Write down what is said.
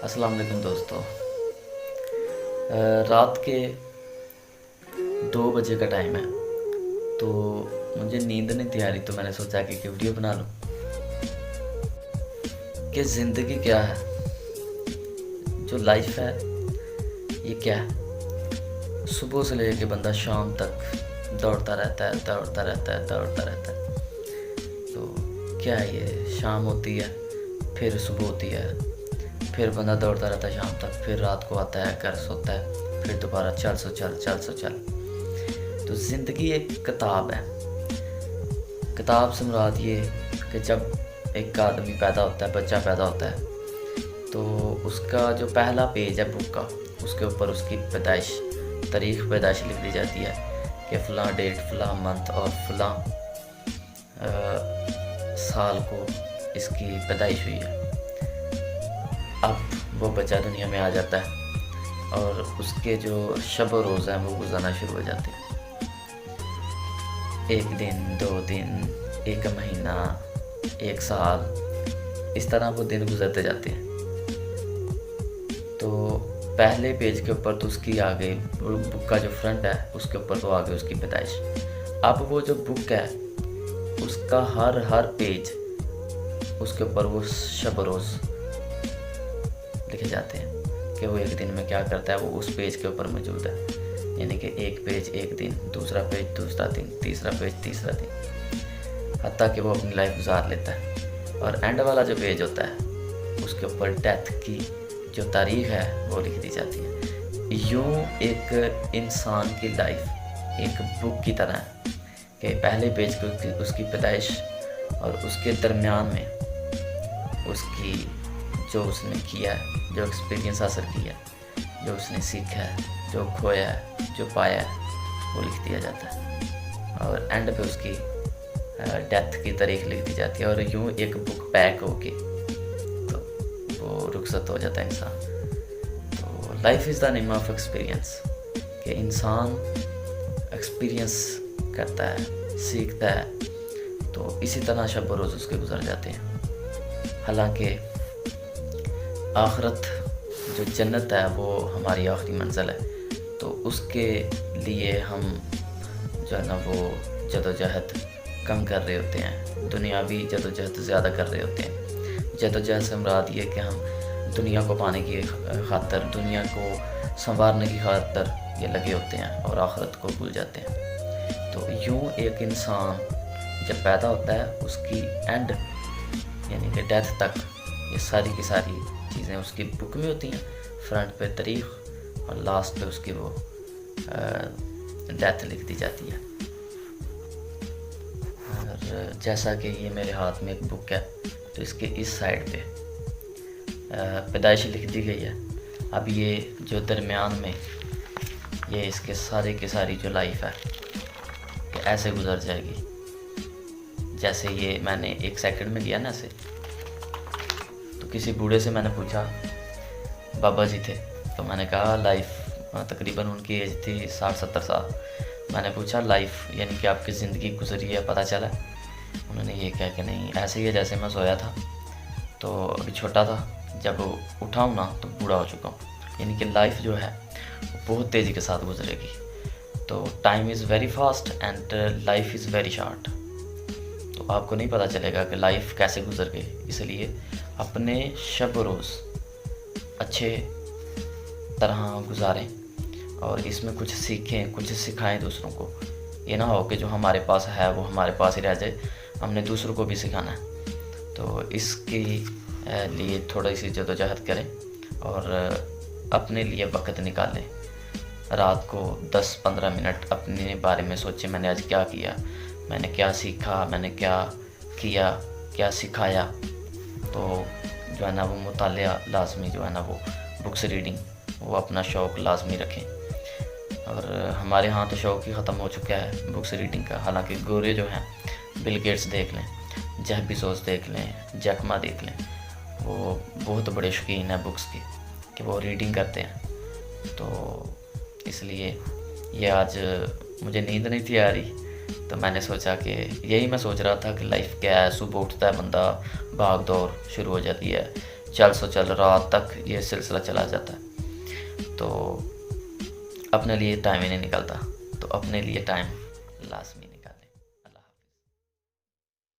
السلام علیکم دوستو، رات کے 2 بجے کا ٹائم ہے تو مجھے نیند نہیں تھی آ رہی، تو میں نے سوچا کہ ویڈیو بنا لوں کہ زندگی کیا ہے، جو لائف ہے یہ کیا ہے۔ صبح سے لے کے بندہ شام تک دوڑتا رہتا ہے۔ تو کیا ہے، یہ شام ہوتی ہے، پھر صبح ہوتی ہے، پھر بندہ دوڑتا رہتا ہے شام تک، پھر رات کو آتا ہے، گھر سوتا ہے، پھر دوبارہ چل۔ تو زندگی ایک کتاب ہے۔ کتاب سے مراد یہ کہ جب ایک آدمی پیدا ہوتا ہے، بچہ پیدا ہوتا ہے، تو اس کا جو پہلا پیج ہے بک کا، اس کے اوپر اس کی تاریخ پیدائش لکھ دی جاتی ہے کہ فلاں ڈیٹ، فلاں منتھ اور فلاں سال کو اس کی پیدائش ہوئی ہے۔ اب وہ بچہ دنیا میں آ جاتا ہے اور اس کے جو شب و روز ہیں وہ گزرنا شروع ہو جاتے ہیں۔ 1 دن، 2 دن، 1 مہینہ، 1 سال، اس طرح وہ دن گزرتے جاتے ہیں۔ تو پہلے پیج کے اوپر تو اس کی آگے بک کا جو فرنٹ ہے اس کے اوپر تو آگے اس کی پیدائش۔ اب وہ جو بک ہے اس کا ہر پیج، اس کے اوپر وہ شب و روز لکھے جاتے ہیں کہ وہ ایک دن میں کیا کرتا ہے، وہ اس پیج کے اوپر موجود ہے۔ یعنی کہ ایک پیج ایک دن، دوسرا پیج دوسرا دن، تیسرا پیج تیسرا دن، حتیٰ کہ وہ اپنی لائف گزار لیتا ہے۔ اور اینڈ والا جو پیج ہوتا ہے اس کے اوپر ڈیتھ کی جو تاریخ ہے وہ لکھ دی جاتی ہے۔ یوں ایک انسان کی لائف ایک بک کی طرح ہے کہ پہلے پیج کو اس کی پیدائش، اور اس کے درمیان میں اس کی جو اس نے کیا ہے، جو ایکسپیرینس حاصل کیا ہے، جو اس نے سیکھا ہے، جو کھویا ہے، جو پایا ہے، وہ لکھ دیا جاتا ہے۔ اور اینڈ پہ اس کی ڈیتھ کی تاریخ لکھ دی جاتی ہے، اور یوں ایک بک پیک ہو کے تو وہ رخصت ہو جاتا ہے انسان۔ تو life is the name of experience, کہ انسان ایکسپیرینس کرتا ہے، سیکھتا ہے، تو اسی طرح شب و روز اس کے گزر جاتے ہیں۔ حالانکہ آخرت جو جنت ہے وہ ہماری آخری منزل ہے، تو اس کے لیے ہم جو ہے نا وہ جد و جہد کم کر رہے ہوتے ہیں، دنیاوی جد و جہد زیادہ کر رہے ہوتے ہیں۔ جد و جہد سے مراد یہ کہ ہم دنیا کو پانے کی خاطر، دنیا کو سنوارنے کی خاطر یہ لگے ہوتے ہیں اور آخرت کو بھول جاتے ہیں۔ تو یوں ایک انسان جب پیدا ہوتا ہے اس کی اینڈ یعنی کہ ڈیتھ تک یہ ساری کی ساری چیزیں اس کی بک میں ہوتی ہیں، فرنٹ پہ تاریخ اور لاسٹ پہ اس کی وہ ڈیتھ لکھ دی جاتی ہے۔ اور جیسا کہ یہ میرے ہاتھ میں ایک بک ہے تو اس کے اس سائڈ پہ پیدائش لکھ دی گئی ہے۔ اب یہ جو درمیان میں یہ اس کے سارے کی ساری جو لائف ہے کہ ایسے گزر جائے گی، جیسے یہ میں نے 1 سیکنڈ میں لیا نا اسے۔ تو کسی بوڑھے سے میں نے پوچھا، بابا جی تھے، تو میں نے کہا لائف، تقریباً ان کی ایج تھی 60-70 سال۔ میں نے پوچھا لائف یعنی کہ آپ کی زندگی گزری ہے، پتہ چلا؟ انہوں نے یہ کہا کہ نہیں، ایسے ہی ہے جیسے میں سویا تھا تو ابھی چھوٹا تھا، جب اٹھا ہوں نا تو بوڑھا ہو چکا ہوں۔ یعنی کہ لائف جو ہے وہ بہت تیزی کے ساتھ گزرے گی۔ تو time is very fast and life is very short. تو آپ کو نہیں پتہ چلے گا کہ لائف کیسے گزر گئی، اس لیے اپنے شب و روز اچھے طرح گزاریں اور اس میں کچھ سیکھیں، کچھ سکھائیں دوسروں کو۔ یہ نہ ہو کہ جو ہمارے پاس ہے وہ ہمارے پاس ہی رہ جائے، ہم نے دوسروں کو بھی سکھانا ہے۔ تو اس کے لیے تھوڑی سی جد و جہد کریں اور اپنے لیے وقت نکالیں۔ رات کو 10-15 منٹ اپنے بارے میں سوچیں، میں نے آج کیا کیا، میں نے کیا سیکھا، میں نے کیا کیا، کیا سکھایا۔ تو جو ہے نا وہ مطالعہ لازمی، جو ہے نا وہ بکس ریڈنگ، وہ اپنا شوق لازمی رکھیں۔ اور ہمارے ہاں تو شوق ہی ختم ہو چکا ہے بکس ریڈنگ کا۔ حالانکہ گورے جو ہیں، بل گیٹس دیکھ لیں، جیف بیزوس دیکھ لیں، جیک ما دیکھ لیں، وہ بہت بڑے شوقین ہیں بکس کے، کہ وہ ریڈنگ کرتے ہیں۔ تو اس لیے یہ آج مجھے نیند نہیں تھی آ رہی، تو میں نے سوچا کہ یہی میں سوچ رہا تھا کہ لائف کیا ہے۔ صبح اٹھتا ہے بندہ، بھاگ دوڑ شروع ہو جاتی ہے، چل سو چل رات تک یہ سلسلہ چلا جاتا ہے، تو اپنے لیے ٹائم ہی نہیں نکلتا، تو اپنے لیے ٹائم لازمی